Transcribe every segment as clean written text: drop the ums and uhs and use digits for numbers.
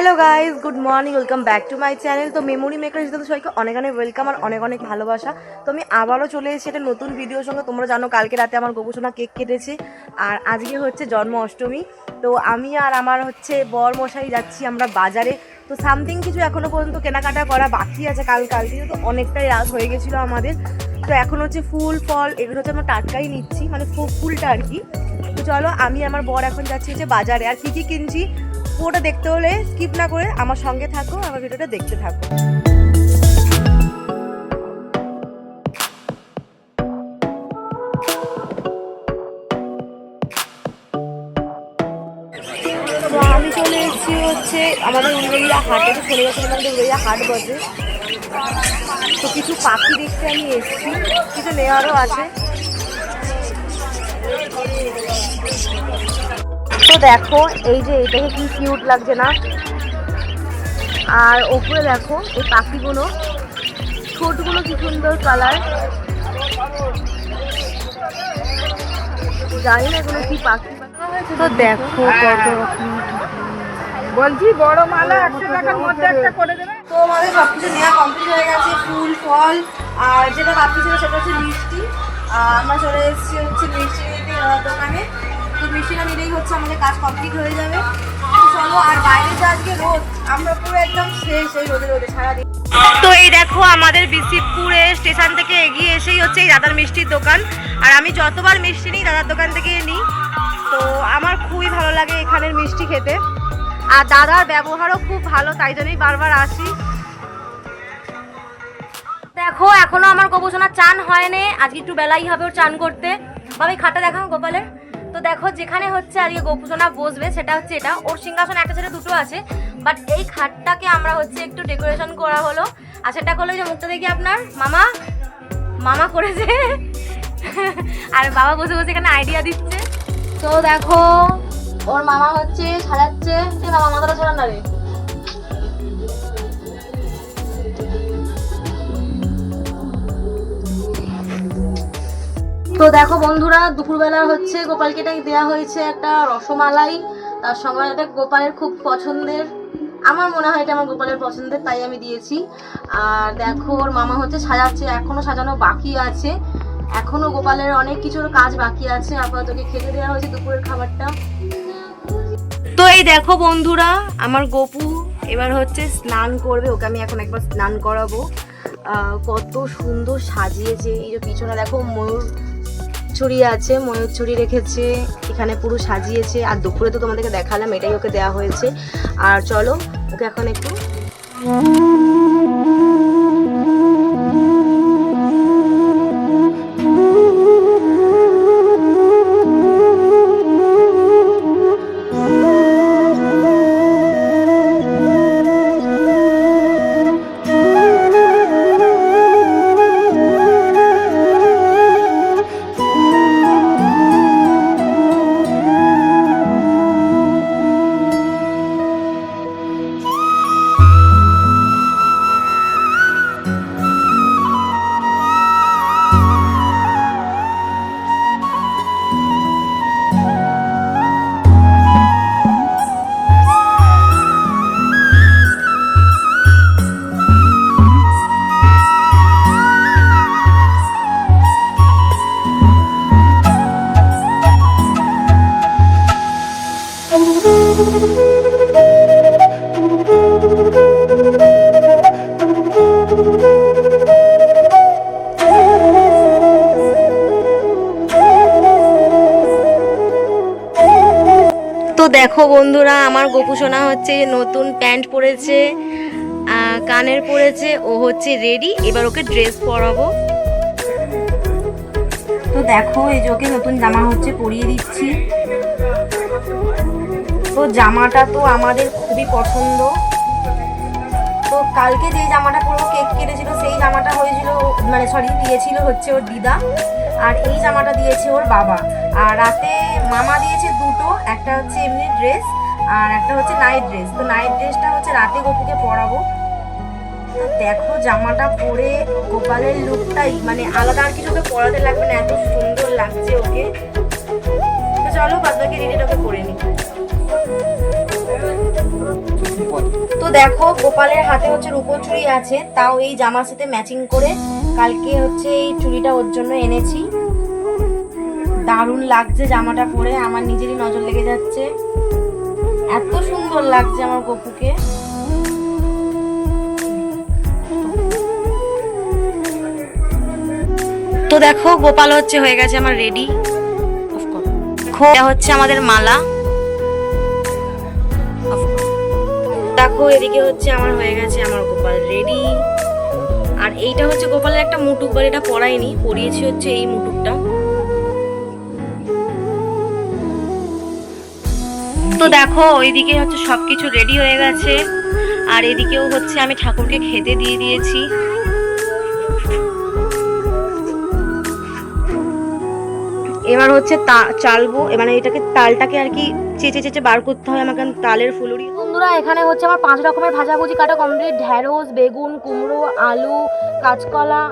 Hello guys, good morning, welcome back to my channel. তো memory maker হিসেবে সবাইকে অনেক অনেক ওয়েলকাম আর অনেক অনেক ভালোবাসা। তো আমি আবারও চলে এসেছি একটা নতুন ভিডিওর সঙ্গে। তোমরা জানো কালকে রাতে আমার গোপুসোনা কেক কেটেছে আর আজকে হচ্ছে জন্ম অষ্টমী। তো আমি আর আমার বর মশাই যাচ্ছি আমরা বাজারে। তো সামথিং কিছু এখনও পর্যন্ত কেনাকাটা করা বাকি আছে। কালকে তো অনেকটাই রাত হয়ে গেছিলো আমাদের। তো এখন ফুল ফল এগুলো আমরা টাটকাই নিচ্ছি, মানে ফুলটা আর কি। তো চলো আমি আমার বর এখন যাচ্ছি বাজারে। আর কী কিনছি পুরোটা দেখতে হলে স্কিপ না করে আমার সঙ্গে থাকো, আমার ভিডিওটা দেখতে থাকো। আমি চলে এসেছি আমাদের উলবেড়িয়া হাটে। তো চলে গেছে আমাদের উলবেড়িয়া হাট বসে। তো কিছু পাখি দেখতে আমি এসেছি, কিছু নেওয়ারও আছে। তো দেখো এই যে এটাকে কি কিউট লাগছে না? আর ওপরে দেখো এই পাখিগুলো, ছোটগুলো কি সুন্দর কালার। জানি না এগুলো কি পাখি। তো দেখো কত রকম বলছি বড় মালা 100 টাকার মধ্যে একটা করে দেবে। তো আমাদের সবকিছু নেওয়া কমপ্লিট হয়ে গেছে, ফুল ফল। আর যেটা বাকি ছিল সেটা হচ্ছে মিষ্টি। আমরা চলে এসেছি মিষ্টি নিতে দোকানে। তো মিষ্টিটা নিলেই আমাদের কাজ কমপ্লিট হয়ে যাবে। চলো। আর বাইরে যে আজকে রোদ, আমরা পুরো একদম শেষ এই রোদে সারাদিন। তো এই দেখো আমাদের বিসিপুরে স্টেশন থেকে এগিয়ে এসেই এই দাদার মিষ্টির দোকান। আর আমি যতবার মিষ্টি নিই দাদার দোকান থেকে নিই। তো আমার খুবই ভালো লাগে এখানের মিষ্টি খেতে। আর দাদার ব্যবহারও খুব ভালো, তাই জন্যই বারবার আসি। দেখো এখনো আমার গোপুসোনা চান হয়নি, আজকে একটু বেলাই হবে ওর চান করতে। বাবা খাটটা দেখাও গোপালের। তো দেখো যেখানে আজকে গোপুসোনা বসবে সেটা এটা। ওর সিংহাসন একটা ছেড়ে দুটো আছে, বাট এই খাটটাকে আমরা একটু ডেকোরেশন করা হলো। আর সেটা করলো যে মুখটা দেখি আপনার মামা করেছে। আর বাবা বসে বসে এখানে আইডিয়া দিচ্ছে। তো দেখো ওর মামা সাজাচ্ছে। মামা মাথাটা ছড়ান না রে। তো দেখো বন্ধুরা, দুপুরবেলা গোপালকে দেওয়া হয়েছে একটা রসমালাই, তার সঙ্গে এটা গোপালের খুব পছন্দের। আমার মনে হয় এটা আমার গোপালের পছন্দের, তাই আমি দিয়েছি। আর দেখো ওর মামা সাজাচ্ছে, এখনো সাজানো বাকি আছে। এখনো গোপালের অনেক কিছুর কাজ বাকি আছে। আপাতত খেতে দেওয়া হয়েছে দুপুরের খাবারটা। তো এই দেখো বন্ধুরা, আমার গপু এবার স্নান করবে। ওকে আমি এখন একবার স্নান করাবো। কত সুন্দর সাজিয়েছে। এই যে পিছনে দেখো ময়ূর ছড়িয়ে আছে, ময়ূর ছড়ি রেখেছে এখানে, পুরো সাজিয়েছে। আর দুপুরে তো তোমাদেরকে দেখালাম, এটাই ওকে দেওয়া হয়েছে। আর চলো ওকে এখন একটু তো দেখো বন্ধুরা, আমার গোপুসোনা নতুন প্যান্ট পরেছে, কানের পরেছে, ও রেডি। এবার ওকে ড্রেস পরাবো। তো দেখো এই যে ওকে নতুন জামা পরিয়ে দিচ্ছি। তো জামাটা তো আমাদের খুবই পছন্দ। তো কালকে যে জামাটা পরবো কেক কেটেছিল সেই জামাটা দিয়েছিল ওর দিদা। আর এই জামাটা দিয়েছে ওর বাবা। আর রাতে মামা দিয়েছে দুটো, একটা এমনি ড্রেস আর একটা নাইট ড্রেস। তো নাইট ড্রেসটা রাতে গোপুকে পরাবো। তো দেখো জামাটা পরে গোপালের লুকটাই আলাদা, আর কিছু তো পরাতে লাগবে না, এত সুন্দর লাগছে ওকে। তো চলো বাদবাকি রেডিটাকে করে নিই। দেখো গোপালের হাতে হচ্ছে রূপোর চুড়ি আছে, তাও এই জামার সাথে ম্যাচিং করে কালকে হচ্ছে এই চুড়িটা ওর জন্য এনেছি। দারুণ লাগছে জামাটা পরে, আমার নিজেরই নজর লেগে যাচ্ছে, এত সুন্দর লাগছে আমার গপুকে। তো দেখো গোপাল হচ্ছে হয়ে গেছে আমার রেডি। হচ্ছে আমাদের মালা। দেখো এদিকে হচ্ছে আমার হয়ে গেছে আমার গোপাল রেডি। আর এইটা হচ্ছে গোপালের একটা মুটুক, বা এটা পরাইনি, পরিয়েছি হচ্ছে এই মুটুকটা। তো দেখো ওইদিকে হচ্ছে সবকিছু রেডি হয়ে গেছে, আর এদিকেও হচ্ছে আমি ঠাকুরকে খেতে দিয়ে দিয়েছি। এবার হচ্ছে চালবো, মানে এটাকে তালটাকে আর কি চেঁচে চেঁচে বার করতে হয় আমাকে, তালের ফুলুরি। বন্ধুরা এখানে হচ্ছে আমার 5 রকমের ভাজাভুজি কাটা কমপ্লিট, ঢেঁড়স, বেগুন, কুমড়ো, আলু, কাঁচকলা,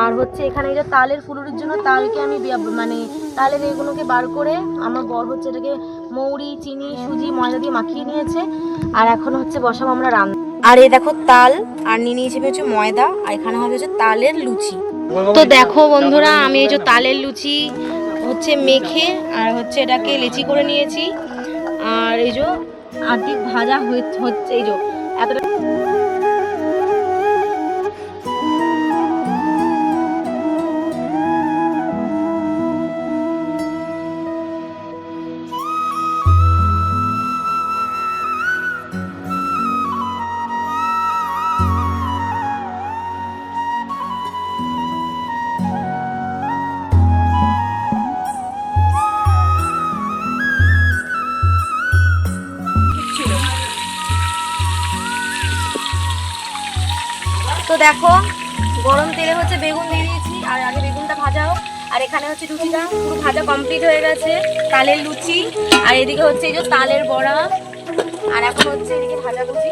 আর হচ্ছে এখানে এই যে তালের ফুলুরির জন্য তালকে আমি মানে তালের এগুলোকে বার করে আমার বর হচ্ছে এটাকে মৌরি, চিনি, সুজি, ময়দা দিয়ে মাখিয়ে নিয়েছে। আর এখন হচ্ছে বসাবো আমরা রান্না। আর এই দেখো তাল, আর নিয়ে নিয়েছি হচ্ছে ময়দা, আর এখানে হবে হচ্ছে তালের লুচি। তো দেখো বন্ধুরা আমি এই যে তালের লুচি হচ্ছে মেখে আর হচ্ছে এটাকে লেচি করে নিয়েছি, আর এই যে আর্ধেক ভাজা হচ্ছে এই যে এতটা। তো দেখো গরম তেলে হচ্ছে বেগুন দিয়ে দিয়েছি, আর আগে বেগুনটা ভাজা হোক। আর এখানে হচ্ছে লুচিটা পুরো ভাজা কমপ্লিট হয়ে গেছে, তালের লুচি, আর এদিকে হচ্ছে এই যে তালের বড়া, আর এখন হচ্ছে এদিকে ভাজা লুচি।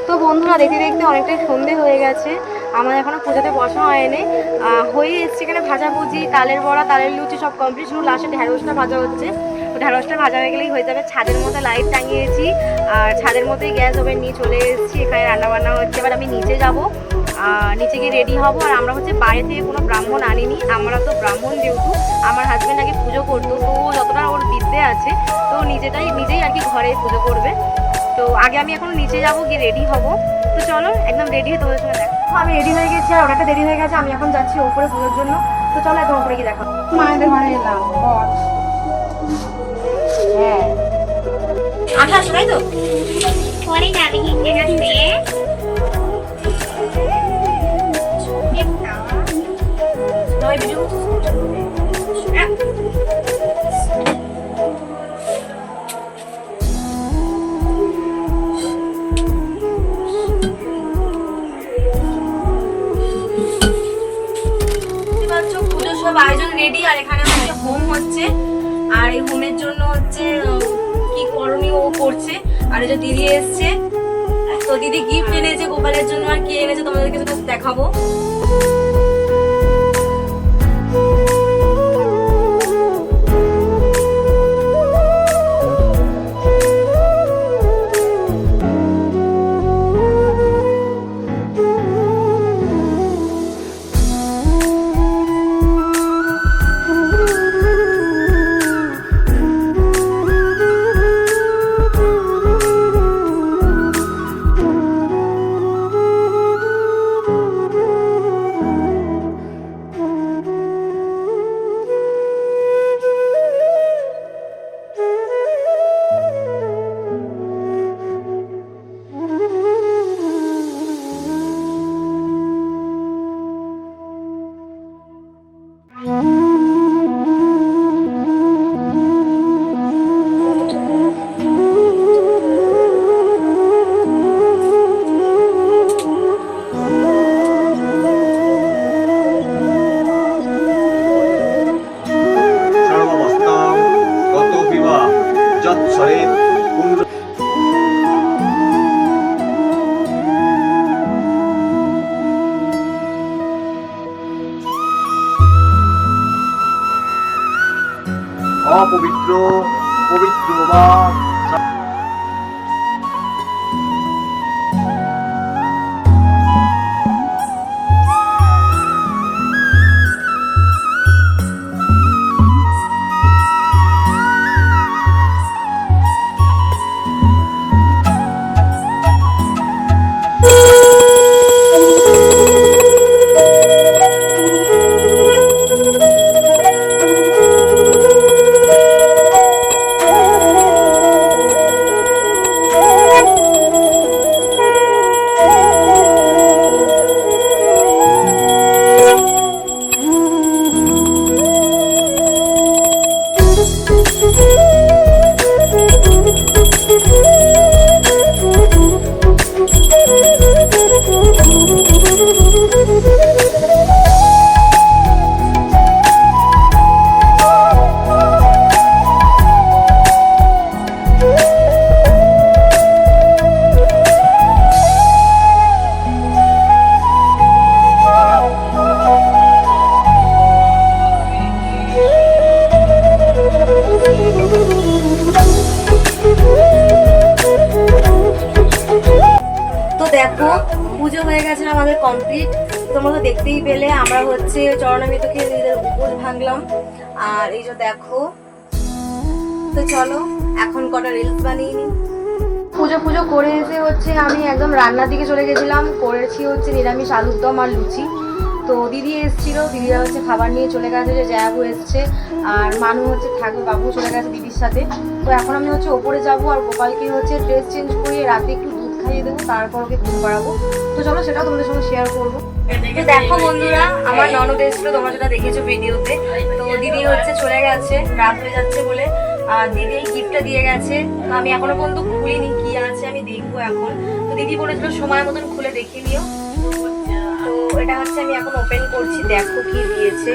তো বন্ধুরা দেখতে দেখতে অনেকটাই সন্ধে হয়ে গেছে, আমার এখনো পুজোতে বসা হয়নি, হয়ে এসছে এখানে ভাজাভুজি, তালের বড়া, তালের লুচি সব কমপ্লিট, শুধু লাস্টে ঢেঁড়সটা ভাজা হচ্ছে। ঢেঁড়সটা ভাজা হয়ে গেলেই হয়ে যাবে। ছাদের মধ্যে লাইট টাঙিয়েছি, আর ছাদের মধ্যেই গ্যাস ওভেন নিয়ে চলে এসেছি, এখানে রান্না বান্না হচ্ছে। এবার আমি নিচে যাব, নিচে গিয়ে রেডি হব। আর আমরা হচ্ছে বাইরে থেকে কোনো ব্রাহ্মণ আনিনি, আমরা তো ব্রাহ্মণ যেহেতু আমার হাজব্যান্ড আগে পুজো করতো, তো যতটা ওর বিদ্যে আছে তো নিজেই আর কি ঘরে পুজো করবে। তো আগে আমি এখন নিচে যাব, গিয়ে রেডি হব। তো চলো একদম রেডি হয়ে তোমাদের সঙ্গে দেখো। আমি রেডি হয়ে গেছি, আর ওটা দেরি হয়ে গেছে, আমি এখন যাচ্ছি ওপরে পুজোর জন্য। তো চলো একদম ওপরে গিয়ে দেখো। মায়েদের ঘরে এলাম। হ্যাঁ 28 তাই তো পরে যাবি ঠিক আছে। নয় ভিডিও পুজোর সব আয়োজন রেডি, আর এখানে হচ্ছে হোম হচ্ছে, আর এই হোমের জন্য হচ্ছে কি করণীয় ও করছে। আর এই যে দিদি এসছে, তো দিদি গিফট এনেছে গোপালের জন্য, আর কি এনেছে তোমাদেরকে তো দেখাবো। অপবিত্র পবিত্র বা দেখো পুজো হয়ে গেছে আমাদের কমপ্লিট, তোমরা তো দেখতেই পেলে। আমরা হচ্ছে চরণামৃতকে নিজেদের উপোস ভাঙলাম। আর এই যে দেখো, তো চলো এখন কটা রিলস বানিয়ে নিই। পুজো করে এসে হচ্ছে আমি একদম রান্নার দিকে চলে গেছিলাম। করেছি হচ্ছে নিরামিষ আলুর দম আর লুচি। তো দিদি এসেছিল, দিদিরা হচ্ছে খাবার নিয়ে চলে গেছে, যে জায়াবু এসছে আর মানু হচ্ছে থাকবে, বাবু চলে গেছে দিদির সাথে। তো এখন আমি হচ্ছে ওপরে যাবো আর গোপালকে হচ্ছে ড্রেস চেঞ্জ করিয়ে রাতে একটু দুধ খাইয়ে দেবো, তারপর ওকে ঘুম পাড়াবো। তো চলো সেটাও তোমাদের সঙ্গে শেয়ার করবো। তো দেখো বন্ধুরা, আমার ননদ এসেছিল, তোমরা যেটা দেখেছো ভিডিওতে। তো দিদি হচ্ছে চলে গেছে, রাত হয়ে যাচ্ছে বলে। আর দিদি এই গিফটটা দিয়ে গেছে। তো আমি এখনো পর্যন্ত খুলিনি, কি আছে আমি দেখবো এখন। তো দিদি বলেছিল সময় মতন খুলে দেখে নিও। তো এটা হচ্ছে আমি এখন ওপেন করছি, দেখো কি দিয়েছে।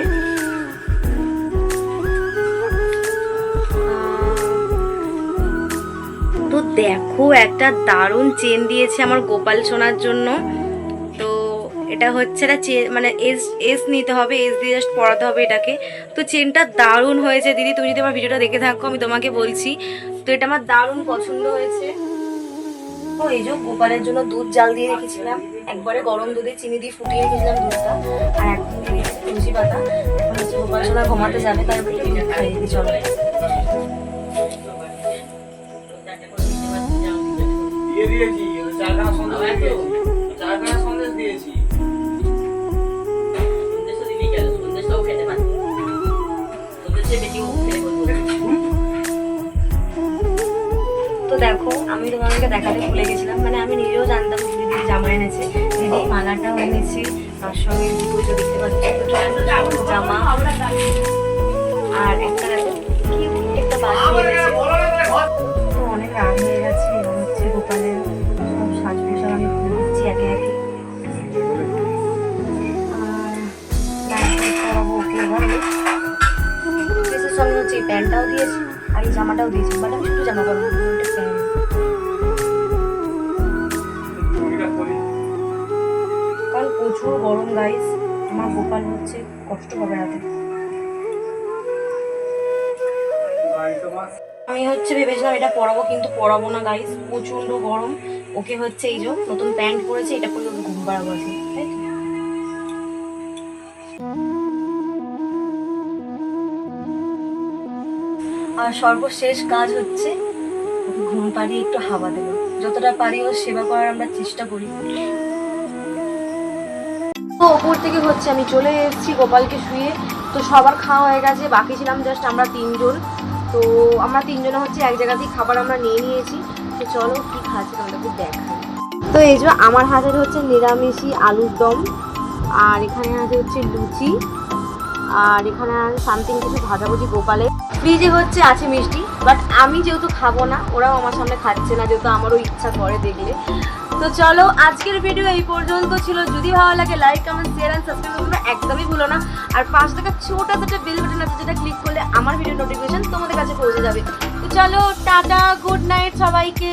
তো দেখো একটা দারুণ চেন দিয়েছে আমার গোপাল সোনার জন্য। তো এটা হচ্ছে একটা চেন, মানে এস নিতে হবে, এস দিয়ে জাস্ট পরাতে হবে এটাকে। তো চেনটা দারুণ হয়েছে দিদি, তুমি যদি আমার ভিডিওটা দেখে থাকো আমি তোমাকে বলছি। তো এটা আমার দারুণ পছন্দ হয়েছে। তো এই যে গোপালের জন্য দুধ জাল দিয়ে রেখেছিলাম, একবারে গরম দুধে চিনি দিয়ে ফুটিয়ে রেখেছিলাম দুধটা। আর এখন দিয়েছি তুলসী পাতা। এখন হচ্ছে গোপাল সোনা ঘুমাতে যাবে, তাই দুধ খাইয়ে দিই চলো। দিয়ে দিয়েছি, চারখানা সন্দেশ দিয়েছি। তো দেখো আমি তোমাদেরকে দেখাতে ভুলে গেছিলাম, মানে আমি নিজেও জানতাম দিদি জামা এনেছে, দিদি মালাটাও এনেছে, তার সঙ্গে পুজো দেখতে পাচ্ছি জামা আর একটা একটা বাকি এনেছে। তো অনেক রাত হয়ে গেছে, এবং হচ্ছে গোপালের সব সাজ পোশাক আমি খুলে দিচ্ছি একে একে। ড্রেসের সঙ্গে হচ্ছে এই প্যান্টটাও দিয়েছি আর এই জামাটাও দিয়েছি, বাট আমি শুধু জামা পরবো, কারণ প্রচুর গরম গাইস। আমার গোপাল হচ্ছে কষ্ট হবে রাতে। আমি হচ্ছে ভেবেছিলাম এটা পরাবো, কিন্তু পরাবো না গাইস, প্রচন্ড গরম। ওকে হচ্ছে এই যে নতুন প্যান্ট পরেছে, এটা পরে ওকে ঘুম পাড়াবো আছে, তাই তো? আর সর্বশেষ কাজ হচ্ছে ওকে ঘুম পাড়িয়ে একটু হাওয়া দেবো, যতটা পারি ওর সেবা করার আমরা চেষ্টা করি। তো ওপর থেকে হচ্ছে আমি চলে এসেছি গোপালকে শুয়ে। তো সবার খাওয়া হয়ে গেছে, বাকি ছিলাম জাস্ট আমরা তিনজন। তো আমরা তিনজনে হচ্ছে এক জায়গাতেই খাবার আমরা নিয়ে নিয়েছি। তো চলো কি খাচ্ছি তোমাদেরকে দেখাই। তো এই যে আমার হাতের হচ্ছে নিরামিষি আলুর দম, আর এখানে আছে হচ্ছে লুচি, আর এখানে আছে সামথিং কিছু ভাজাভুজি গোপালে। ফ্রিজে হচ্ছে আছে মিষ্টি, বাট আমি যেহেতু খাবো না, ওরাও আমার সামনে খাচ্ছে না, যেহেতু আমারও ইচ্ছা করে দেখলে। তো চলো আজকের ভিডিও এই পর্যন্ত ছিল। যদি ভালো লাগে like comment share and subscribe করতে একদমই ভুলো না। আর পাশে থাকা ছোট একটা বেল বাটন আছে, যেটা ক্লিক করলে আমার ভিডিও নোটিফিকেশন তোমাদের কাছে পৌঁছে যাবে। তো চলো টাটা, গুড নাইট সবাইকে।